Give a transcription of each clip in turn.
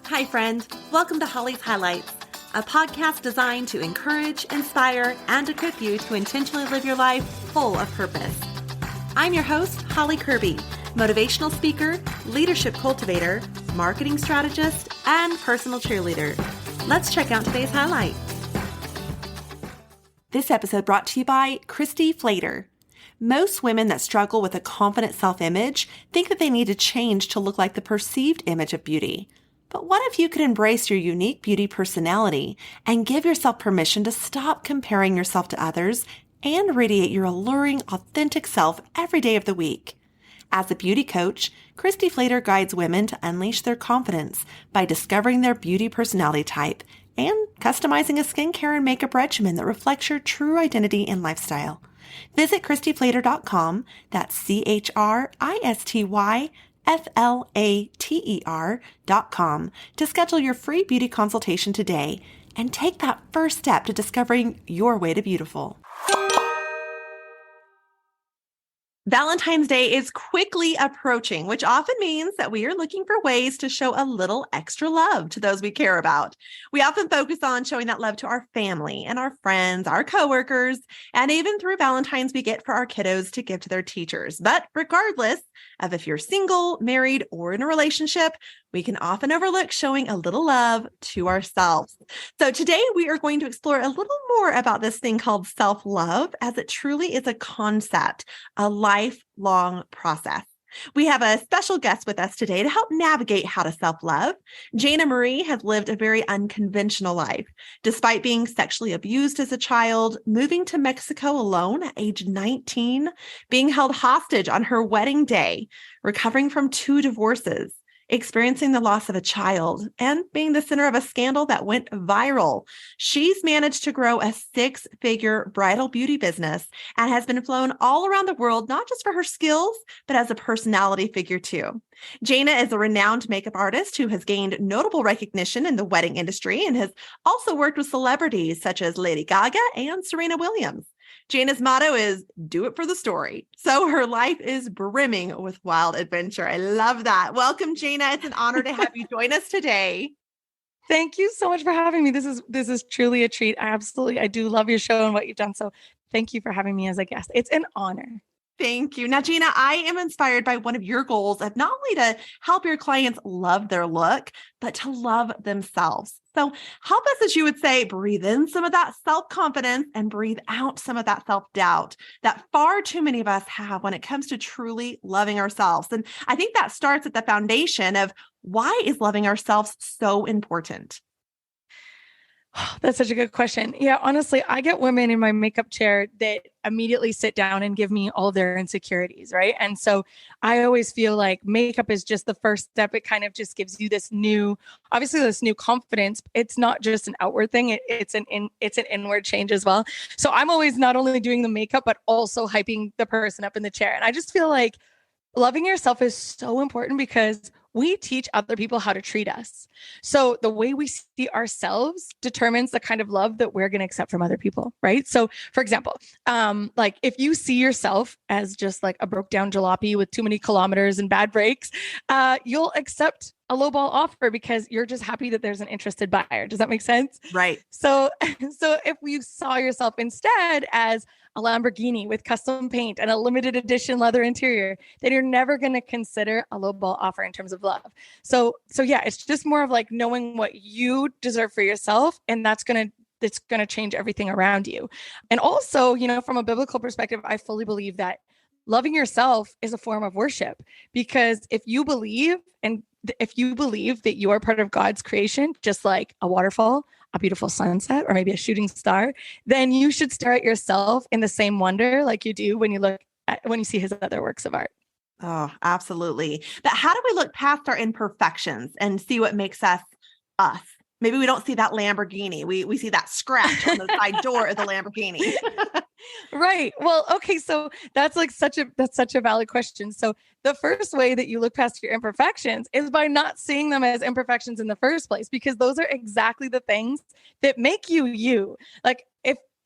Hi, friend. Welcome to Holly's Highlights, a podcast designed to encourage, inspire, and equip you to intentionally live your life full of purpose. I'm your host, Holly Kirby, motivational speaker, leadership cultivator, marketing strategist, and personal cheerleader. Let's check out today's highlight. This episode brought to you by Christy Flater. Most women that struggle with a confident self-image think that they need to change to look like the perceived image of beauty. But what if you could embrace your unique beauty personality and give yourself permission to stop comparing yourself to others and radiate your alluring, authentic self every day of the week? As a beauty coach, Christy Flater guides women to unleash their confidence by discovering their beauty personality type and customizing a skincare and makeup regimen that reflects your true identity and lifestyle. Visit ChristyFlater.com, that's ChristyFlater.com, to schedule your free beauty consultation today and take that first step to discovering your way to beautiful. Valentine's Day is quickly approaching, which often means that we are looking for ways to show a little extra love to those we care about. We often focus on showing that love to our family and our friends, our coworkers, and even through Valentines we get for our kiddos to give to their teachers. But regardless of if you're single, married, or in a relationship, we can often overlook showing a little love to ourselves. So today we are going to explore a little more about this thing called self-love, as it truly is a concept, a lifelong process. We have a special guest with us today to help navigate how to self-love. Jayna Marie has lived a very unconventional life. Despite being sexually abused as a child, moving to Mexico alone at age 19, being held hostage on her wedding day, recovering from 2 divorces, experiencing the loss of a child, and being the center of a scandal that went viral. She's managed to grow a 6-figure bridal beauty business and has been flown all around the world, not just for her skills, but as a personality figure too. Jayna is a renowned makeup artist who has gained notable recognition in the wedding industry and has also worked with celebrities such as Lady Gaga and Serena Williams. Jayna's motto is do it for the story. So her life is brimming with wild adventure. I love that. Welcome, Jayna. It's an honor to have you join us today. Thank you so much for having me. This is truly a treat. I do love your show and what you've done. So thank you for having me as a guest. It's an honor. Thank you. Now, Jayna, I am inspired by one of your goals of not only to help your clients love their look, but to love themselves. So help us, as you would say, breathe in some of that self-confidence and breathe out some of that self-doubt that far too many of us have when it comes to truly loving ourselves. And I think that starts at the foundation of why is loving ourselves so important? That's such a good question. Yeah, honestly, I get women in my makeup chair that immediately sit down and give me all their insecurities, right? And so I always feel like makeup is just the first step. It kind of just gives you this new confidence. It's not just an outward thing. It's an inward change as well. So I'm always not only doing the makeup, but also hyping the person up in the chair. And I just feel like loving yourself is so important because we teach other people how to treat us. So the way we see ourselves determines the kind of love that we're going to accept from other people, right? So for example, like if you see yourself as just like a broke down jalopy with too many kilometers and bad brakes, you'll accept a lowball offer because you're just happy that there's an interested buyer. Does that make sense? Right. So if you saw yourself instead as a Lamborghini with custom paint and a limited edition leather interior, then you're never going to consider a lowball offer in terms of love. So yeah, it's just more of like knowing what you deserve for yourself. And that's going to change everything around you. And also, from a biblical perspective, I fully believe that loving yourself is a form of worship, because if you believe that you are part of God's creation, just like a waterfall, a beautiful sunset, or maybe a shooting star, then you should stare at yourself in the same wonder like you do when you see his other works of art. Oh, absolutely. But how do we look past our imperfections and see what makes us us? Maybe we don't see that Lamborghini. We see that scratch on the side door of the Lamborghini. Right. Well, okay. So that's such a valid question. So the first way that you look past your imperfections is by not seeing them as imperfections in the first place, because those are exactly the things that make you you. Like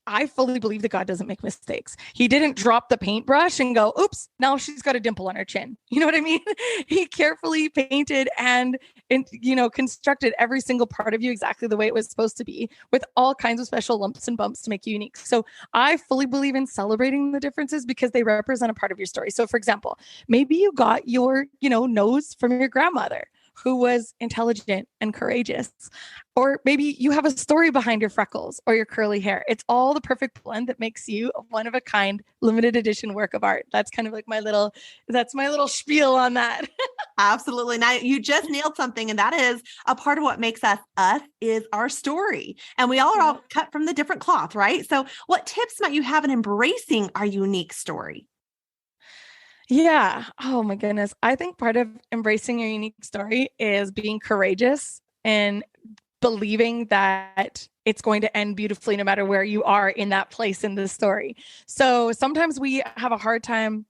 I fully believe that God doesn't make mistakes. He didn't drop the paintbrush and go, oops, now she's got a dimple on her chin. You know what I mean? He carefully painted and, constructed every single part of you exactly the way it was supposed to be, with all kinds of special lumps and bumps to make you unique. So I fully believe in celebrating the differences because they represent a part of your story. So for example, maybe you got your, nose from your grandmother, who was intelligent and courageous. Or maybe you have a story behind your freckles or your curly hair. It's all the perfect blend that makes you a one of a kind, limited edition work of art. That's kind of like my little spiel on that. Absolutely. Now you just nailed something, and that is a part of what makes us is our story. And we all are all cut from the different cloth, right? So what tips might you have in embracing our unique story? Yeah. Oh my goodness. I think part of embracing your unique story is being courageous and believing that it's going to end beautifully no matter where you are in that place in the story. So sometimes we have a hard time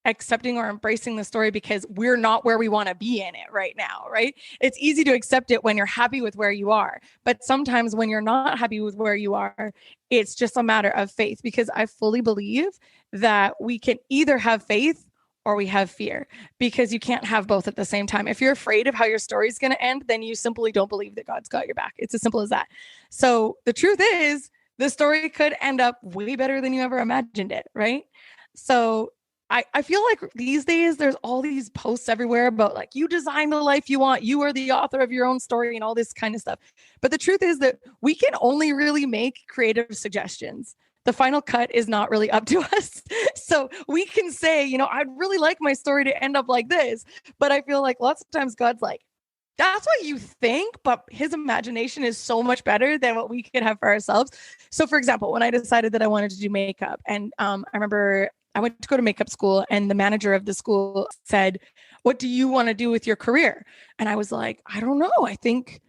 accepting or embracing the story because we're not where we want to be in it right now, right? It's easy to accept it when you're happy with where you are. But sometimes when you're not happy with where you are, it's just a matter of faith, because I fully believe that we can either have faith or we have fear, because you can't have both at the same time. If you're afraid of how your story is going to end, then you simply don't believe that God's got your back. It's as simple as that. So the truth is, the story could end up way better than you ever imagined it, right? So I feel like these days there's all these posts everywhere about like, you design the life you want, you are the author of your own story and all this kind of stuff. But the truth is that we can only really make creative suggestions. The final cut is not really up to us. So we can say, I'd really like my story to end up like this. But I feel like lots of times God's like, that's what you think, but his imagination is so much better than what we could have for ourselves. So for example, when I decided that I wanted to do makeup, and I remember I went to go to makeup school, and the manager of the school said, what do you want to do with your career? And I was like, I don't know. I think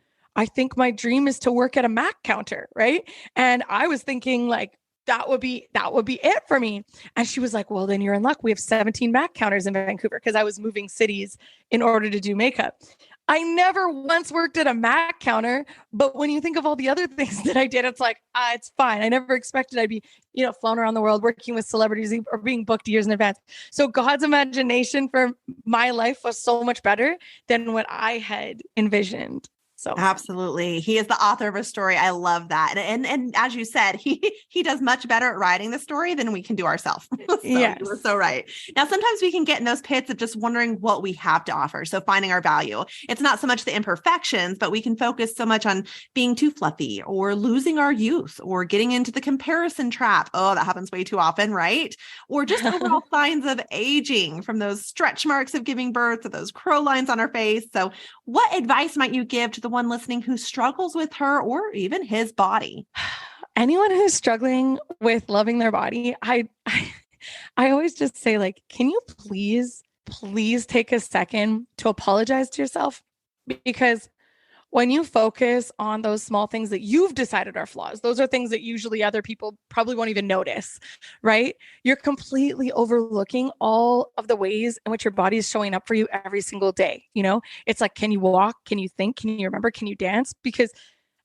my dream is to work at a Mac counter. Right. And I was thinking like, that would be it for me. And she was like, well, then you're in luck. We have 17 Mac counters in Vancouver, because I was moving cities in order to do makeup. I never once worked at a Mac counter, but when you think of all the other things that I did, it's like, it's fine. I never expected I'd be, flown around the world working with celebrities or being booked years in advance. So God's imagination for my life was so much better than what I had envisioned. So absolutely. He is the author of a story. I love that. And as you said, he does much better at writing the story than we can do ourselves. So yes. You were so right. Now, sometimes we can get in those pits of just wondering what we have to offer. So finding our value. It's not so much the imperfections, but we can focus so much on being too fluffy or losing our youth or getting into the comparison trap. Oh, that happens way too often, right? Or just overall signs of aging, from those stretch marks of giving birth to those crow lines on our face. So what advice might you give to the one listening who struggles with her or even his body? Anyone who's struggling with loving their body, I always just say, like, can you please take a second to apologize to yourself? Because when you focus on those small things that you've decided are flaws, those are things that usually other people probably won't even notice, right? You're completely overlooking all of the ways in which your body is showing up for you every single day. It's like, can you walk? Can you think? Can you remember? Can you dance? Because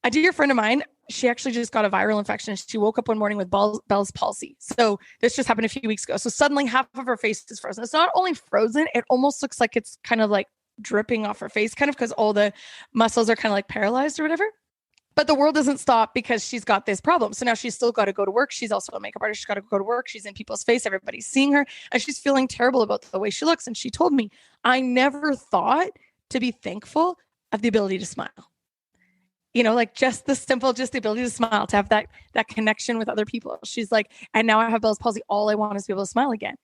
a dear friend of mine, she actually just got a viral infection. She woke up one morning with Bell's palsy. So this just happened a few weeks ago. So suddenly half of her face is frozen. It's not only frozen, it almost looks like it's kind of like dripping off her face, kind of, because all the muscles are kind of like paralyzed or whatever. But the world doesn't stop because she's got this problem. So now she's still got to go to work. She's also a makeup artist. She's got to go to work. She's in people's face. Everybody's seeing her, and she's feeling terrible about the way she looks. And she told me, I never thought to be thankful of the ability to smile. Like just the ability to smile, to have that connection with other people. She's like, and now I have Bell's palsy. All I want is to be able to smile again.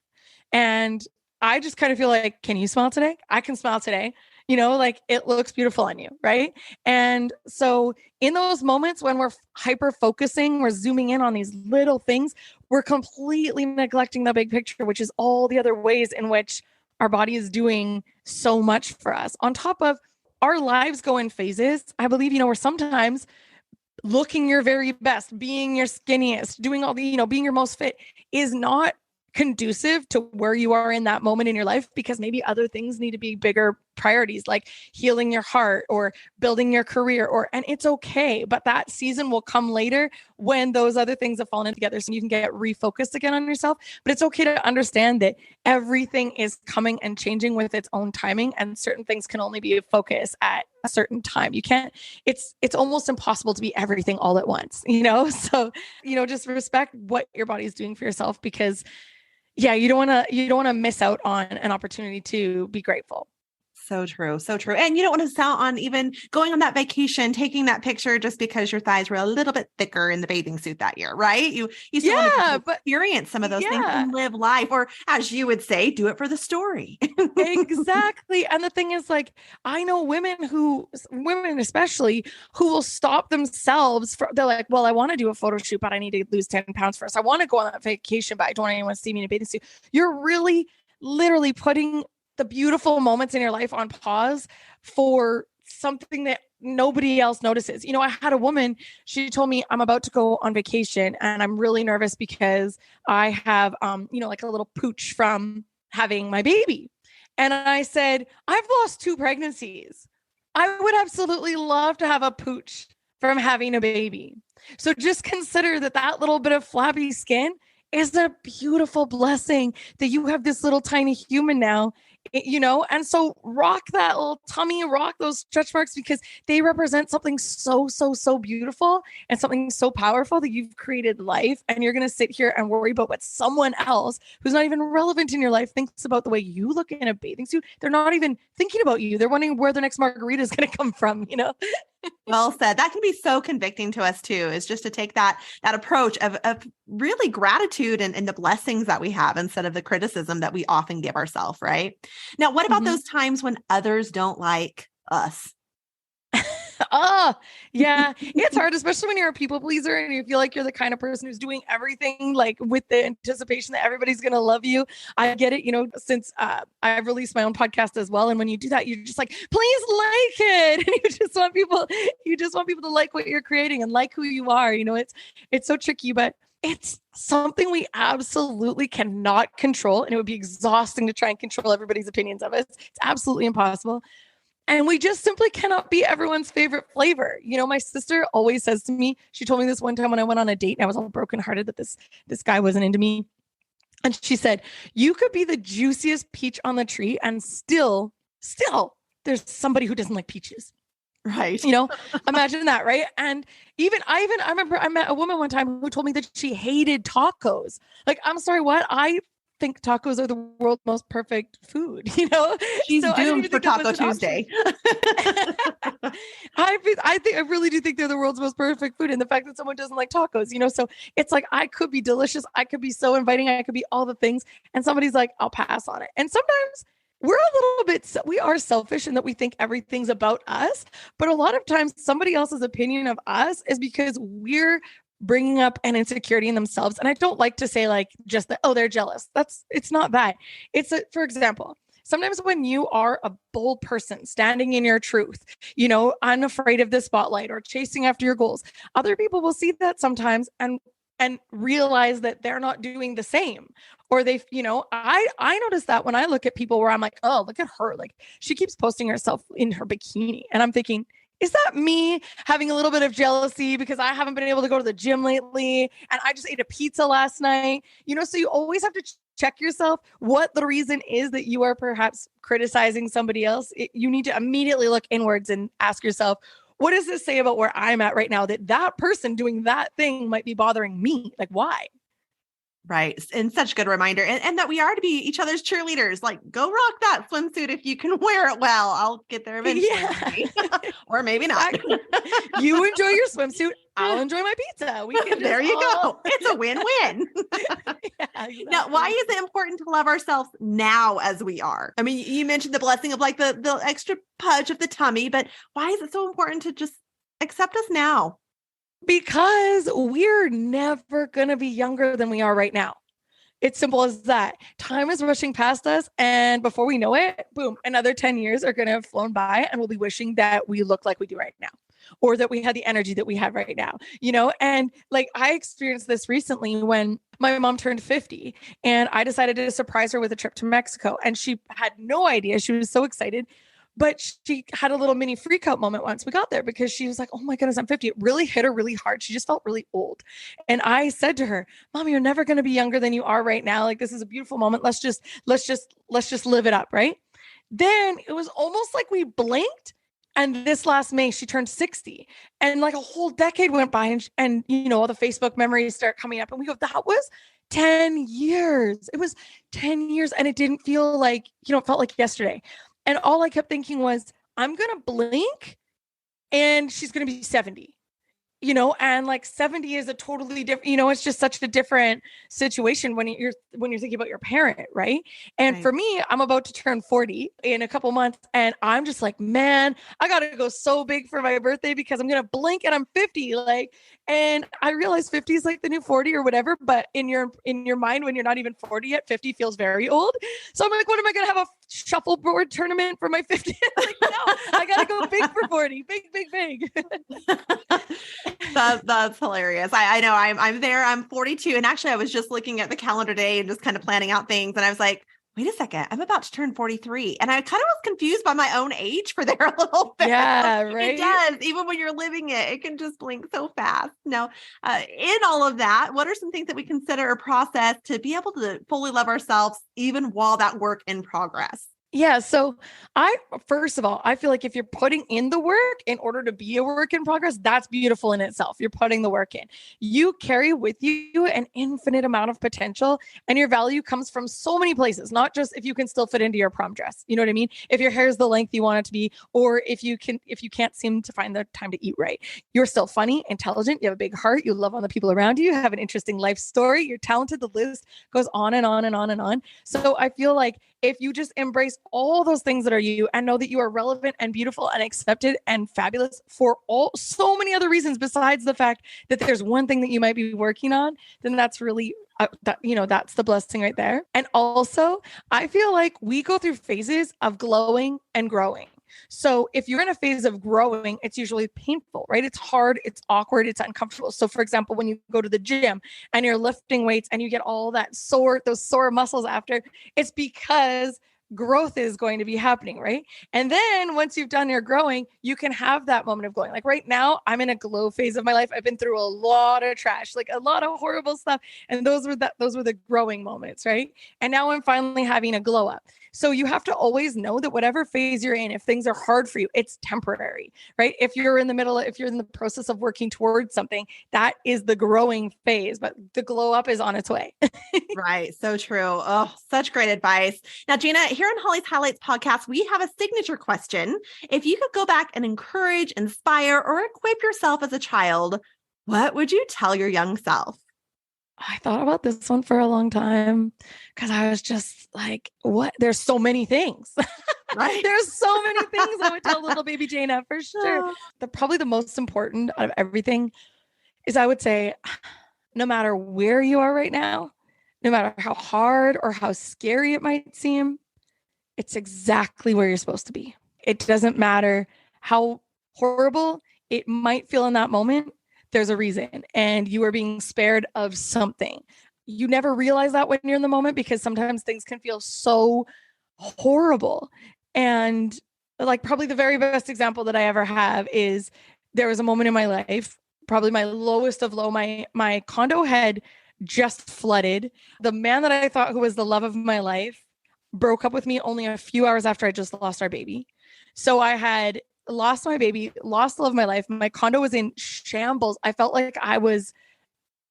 And I just kind of feel like, can you smile today? I can smile today. Like it looks beautiful on you. Right. And so in those moments when we're hyper focusing, we're zooming in on these little things, we're completely neglecting the big picture, which is all the other ways in which our body is doing so much for us. On top of our lives go in phases. I believe, we're sometimes looking your very best, being your skinniest, doing all the, being your most fit is not conducive to where you are in that moment in your life, because maybe other things need to be bigger priorities like healing your heart or building your career, and it's okay. But that season will come later when those other things have fallen together so you can get refocused again on yourself. But it's okay to understand that everything is coming and changing with its own timing, and certain things can only be a focus at a certain time. You can't, it's almost impossible to be everything all at once, So, just respect what your body is doing for yourself, because you don't want to miss out on an opportunity to be grateful. So true. So true. And you don't want to sound on even going on that vacation, taking that picture just because your thighs were a little bit thicker in the bathing suit that year, right? You still want to experience some of those things and live life, or as you would say, do it for the story. Exactly. And the thing is, like, I know women especially, who will stop themselves they're like, well, I want to do a photo shoot, but I need to lose 10 pounds first. I want to go on that vacation, but I don't want anyone to see me in a bathing suit. You're really literally putting the beautiful moments in your life on pause for something that nobody else notices. I had a woman, she told me, I'm about to go on vacation and I'm really nervous because I have, like a little pooch from having my baby. And I said, I've lost 2 pregnancies. I would absolutely love to have a pooch from having a baby. So just consider that little bit of flabby skin is a beautiful blessing that you have this little tiny human now, and so rock that little tummy, rock those stretch marks, because they represent something so, so, so beautiful and something so powerful that you've created life. And you're going to sit here and worry about what someone else who's not even relevant in your life thinks about the way you look in a bathing suit. They're not even thinking about you. They're wondering where the next margarita is going to come from, Well said. That can be so convicting to us too, is just to take that approach of really gratitude and the blessings that we have instead of the criticism that we often give ourselves, right? Now, what about those times when others don't like us? Oh, yeah. It's hard, especially when you're a people pleaser and you feel like you're the kind of person who's doing everything like with the anticipation that everybody's going to love you. I get it, since I've released my own podcast as well. And when you do that, you're just like, please like it. And you just want people to like what you're creating and like who you are. It's so tricky, but it's something we absolutely cannot control. And it would be exhausting to try and control everybody's opinions of us. It's absolutely impossible. And we just simply cannot be everyone's favorite flavor. My sister always says to me, she told me this one time when I went on a date and I was all brokenhearted that this guy wasn't into me. And she said, you could be the juiciest peach on the tree and still there's somebody who doesn't like peaches. Right. Imagine that. Right. And I remember I met a woman one time who told me that she hated tacos. Like, I'm sorry, what? I think tacos are the world's most perfect food, She's doomed for Taco Tuesday. I really do think they're the world's most perfect food. And the fact that someone doesn't like tacos, so it's like, I could be delicious. I could be so inviting. I could be all the things. And somebody's like, I'll pass on it. And sometimes we are selfish in that we think everything's about us. But a lot of times somebody else's opinion of us is because we're bringing up an insecurity in themselves. And I don't like to say like just that, oh, they're jealous. It's not that. For example, sometimes when you are a bold person standing in your truth, unafraid of the spotlight or chasing after your goals, other people will see that sometimes and realize that they're not doing the same. Or I notice that when I look at people where I'm like, oh, look at her. Like, she keeps posting herself in her bikini. And I'm thinking, is that me having a little bit of jealousy because I haven't been able to go to the gym lately and I just ate a pizza last night? So you always have to check yourself what the reason is that you are perhaps criticizing somebody else. You need to immediately look inwards and ask yourself, what does this say about where I'm at right now that person doing that thing might be bothering me? Like, why? Right. And such a good reminder. And that we are to be each other's cheerleaders. Like, go rock that swimsuit if you can wear it well. I'll get there eventually. Yeah. Or maybe not. Exactly. You enjoy your swimsuit. I'll enjoy my pizza. There you go. It's a win-win. Yeah, exactly. Now, why is it important to love ourselves now as we are? I mean, you mentioned the blessing of like the extra pudge of the tummy, but why is it so important to just accept us now? Because we're never going to be younger than we are right now. It's simple as that. Time is rushing past us. And before we know it, boom, another 10 years are going to have flown by and we'll be wishing that we look like we do right now, or that we had the energy that we have right now, And like, I experienced this recently when my mom turned 50 and I decided to surprise her with a trip to Mexico, and she had no idea. She was so excited. But she had a little mini freak out moment once we got there because she was like, oh my goodness, I'm 50. It really hit her really hard. She just felt really old. And I said to her, Mom, you're never going to be younger than you are right now. Like, this is a beautiful moment. Let's just live it up. Right. Then it was almost like we blinked. And this last May, she turned 60, and like a whole decade went by, and all the Facebook memories start coming up, and we go, that was 10 years. It was 10 years, and it didn't feel like, it felt like yesterday. And all I kept thinking was, I'm going to blink and she's going to be 70. And like 70 is a totally different, it's just such a different situation when you're thinking about your parent, right? And for me, I'm about to turn 40 in a couple months, and I'm just like, man, I got to go so big for my birthday because I'm going to blink and I'm 50. Like, and I realize 50 is like the new 40 or whatever, but in your mind, when you're not even 40 yet, 50 feels very old. So I'm like, what am I going to have, a shuffleboard tournament for my 50th? Like, no, I got to go big for 40, big. That's hilarious. I know I'm there. I'm 42. And actually I was just looking at the calendar day and just kind of planning out things. And I was like, wait a second, I'm about to turn 43. And I kind of was confused by my own age for there a little bit. Yeah, right. It does. Even when you're living it can just blink so fast. Now, in all of that, what are some things that we consider or process to be able to fully love ourselves, even while that work in progress? Yeah. So first of all, I feel like if you're putting in the work in order to be a work in progress, that's beautiful in itself. You're putting the work in. You carry with you an infinite amount of potential, and your value comes from so many places, not just if you can still fit into your prom dress. You know what I mean? If your hair is the length you want it to be, or if you can't seem to find the time to eat right, you're still funny, intelligent, you have a big heart, you love on the people around you, have an interesting life story, you're talented. The list goes on and on and on and on. So I feel like if you just embrace all those things that are you and know that you are relevant and beautiful and accepted and fabulous for so many other reasons besides the fact that there's one thing that you might be working on, then that's really that's the blessing right there. And also, I feel like we go through phases of glowing and growing. So if you're in a phase of growing, it's usually painful, right? It's hard, it's awkward, it's uncomfortable. So for example, when you go to the gym and you're lifting weights and you get all those sore muscles after, it's because growth is going to be happening, right? And then once you've done your growing, you can have that moment of glowing. Like right now, I'm in a glow phase of my life. I've been through a lot of trash, like a lot of horrible stuff. And those were the growing moments, right? And now I'm finally having a glow up. So you have to always know that whatever phase you're in, if things are hard for you, it's temporary, right? If you're in the process of working towards something, that is the growing phase, but the glow up is on its way. Right. So true. Oh, such great advice. Now, Jayna, here on Holly's Highlights podcast, we have a signature question. If you could go back and encourage, inspire, or equip yourself as a child, what would you tell your young self? I thought about this one for a long time because I was just like, what? There's so many things. Right. There's so many things I would tell little baby Jayna for sure. Probably the most important out of everything is, I would say, no matter where you are right now, no matter how hard or how scary it might seem, it's exactly where you're supposed to be. It doesn't matter how horrible it might feel in that moment. There's a reason, and you are being spared of something. You never realize that when you're in the moment, because sometimes things can feel so horrible. And like, probably the very best example that I ever have is, there was a moment in my life, probably my lowest of low, my condo had just flooded. The man that I thought who was the love of my life broke up with me only a few hours after I just lost our baby. So I had lost my baby, lost the love of my life. My condo was in shambles. I felt like I was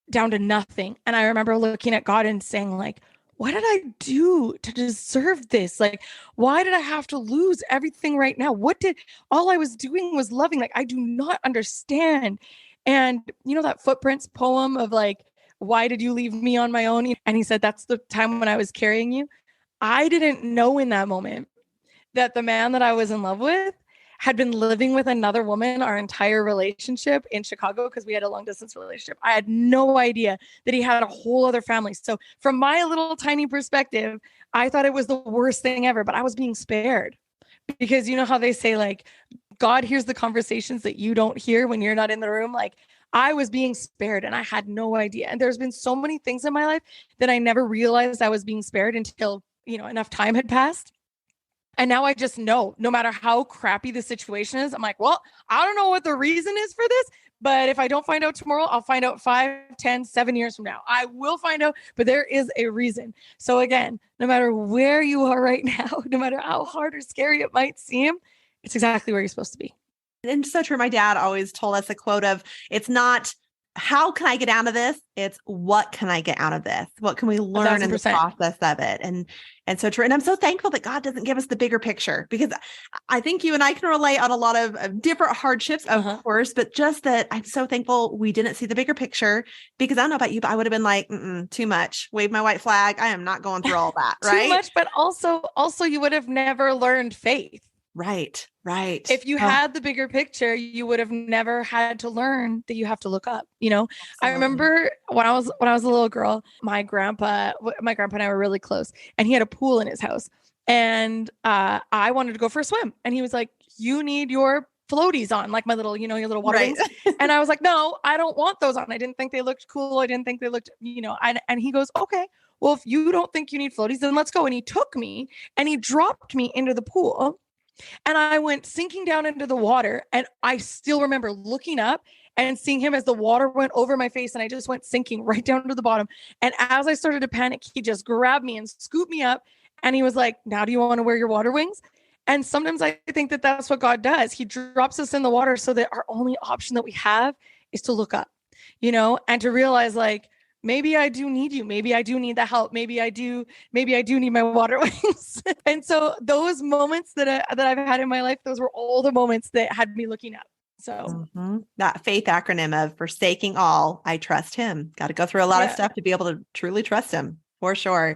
down to nothing. And I remember looking at God and saying, like, what did I do to deserve this? Like, why did I have to lose everything right now? All I was doing was loving. Like, I do not understand. And that Footprints poem of like, why did you leave me on my own? And he said, that's the time when I was carrying you. I didn't know in that moment that the man that I was in love with had been living with another woman our entire relationship in Chicago, because we had a long distance relationship. I had no idea that he had a whole other family. So from my little tiny perspective, I thought it was the worst thing ever, but I was being spared, because you know how they say, like, God hears the conversations that you don't hear when you're not in the room. Like, I was being spared and I had no idea. And there's been so many things in my life that I never realized I was being spared until, enough time had passed. And now I just know, no matter how crappy the situation is, I'm like, well, I don't know what the reason is for this, but if I don't find out tomorrow, I'll find out 5, 10, 7 years from now. I will find out, but there is a reason. So again, no matter where you are right now, no matter how hard or scary it might seem, it's exactly where you're supposed to be. And so true. My dad always told us a quote of, it's not how can I get out of this? It's what can I get out of this? What can we learn in the 1,000%. process of it? And so true. And I'm so thankful that God doesn't give us the bigger picture, because I think you and I can relate on a lot of different hardships, of course, but just that I'm so thankful we didn't see the bigger picture, because I don't know about you, but I would have been like, too much. Wave my white flag. I am not going through all that. Right. Too much, but also you would have never learned faith. Right. If you had the bigger picture, you would have never had to learn that you have to look up. Absolutely. I remember when I was a little girl, my grandpa and I were really close, and he had a pool in his house, and I wanted to go for a swim, and he was like, "You need your floaties on, like my little, your little water wings." And I was like, "No, I don't want those on. I didn't think they looked cool. I didn't think they looked, and he goes, "Okay, well, if you don't think you need floaties, then let's go." And he took me and he dropped me into the pool. And I went sinking down into the water. And I still remember looking up and seeing him as the water went over my face. And I just went sinking right down to the bottom. And as I started to panic, he just grabbed me and scooped me up. And he was like, "Now do you want to wear your water wings?" And sometimes I think that that's what God does. He drops us in the water so that our only option that we have is to look up, and to realize, like, maybe I do need you. Maybe I do need the help. Maybe I do need my water wings. And so those moments that I've had in my life, those were all the moments that had me looking up. So that faith acronym of forsaking all, I trust him. Got to go through a lot of stuff to be able to truly trust him, for sure.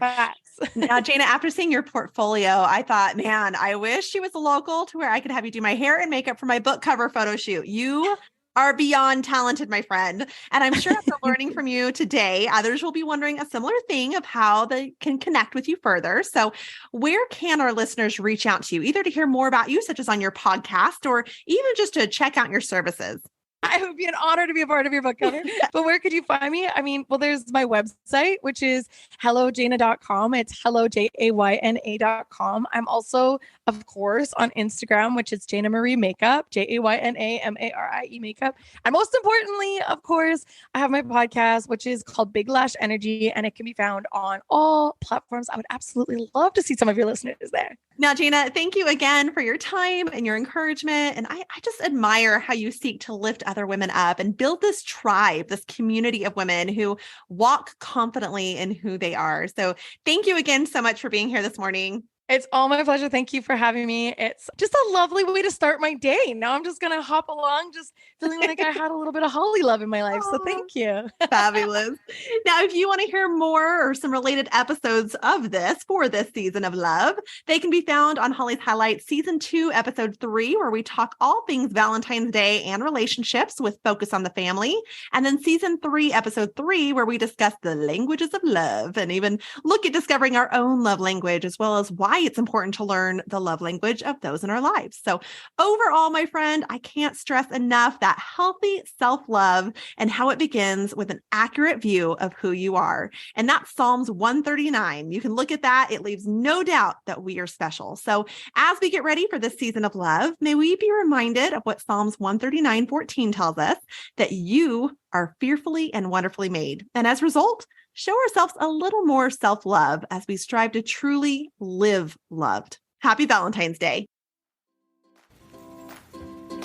Now, Jayna, after seeing your portfolio, I thought, man, I wish she was local to where I could have you do my hair and makeup for my book cover photo shoot. You are beyond talented, my friend. And I'm sure after learning from you today, others will be wondering a similar thing of how they can connect with you further. So where can our listeners reach out to you, either to hear more about you, such as on your podcast, or even just to check out your services? It would be an honor to be a part of your book cover. But where could you find me? I mean, well, there's my website, which is hellojayna.com. It's hellojayna.com. I'm also, of course, on Instagram, which is Jayna Marie Makeup, JaynaMarie Makeup. And most importantly, of course, I have my podcast, which is called Big Lash Energy, and it can be found on all platforms. I would absolutely love to see some of your listeners there. Now, Jayna, thank you again for your time and your encouragement. And I just admire how you seek to lift other women up and build this tribe, this community of women who walk confidently in who they are. So thank you again so much for being here this morning. It's all my pleasure. Thank you for having me. It's just a lovely way to start my day. Now I'm just going to hop along, just feeling like I had a little bit of Holly love in my life. So thank you. Fabulous. Now, if you want to hear more or some related episodes of this for this season of love, they can be found on Holly's Highlights Season 2, Episode 3, where we talk all things Valentine's Day and relationships with focus on the family. And then Season 3, Episode 3, where we discuss the languages of love and even look at discovering our own love language, as well as why it's important to learn the love language of those in our lives. So overall, my friend, I can't stress enough that healthy self-love and how it begins with an accurate view of who you are. And that's Psalms 139. You can look at that. It leaves no doubt that we are special. So as we get ready for this season of love, may we be reminded of what Psalms 139:14 tells us, that you are fearfully and wonderfully made. And as a result, show ourselves a little more self-love as we strive to truly live loved. Happy Valentine's Day.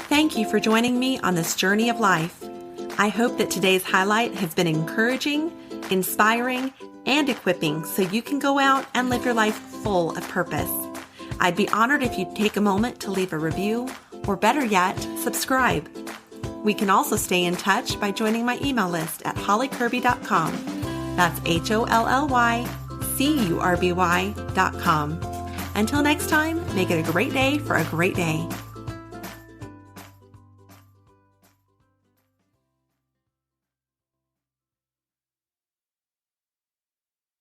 Thank you for joining me on this journey of life. I hope that today's highlight has been encouraging, inspiring, and equipping so you can go out and live your life full of purpose. I'd be honored if you'd take a moment to leave a review, or better yet, subscribe. We can also stay in touch by joining my email list at hollykirby.com. That's HOLLYCURBY.com. Until next time, make it a great day for a great day.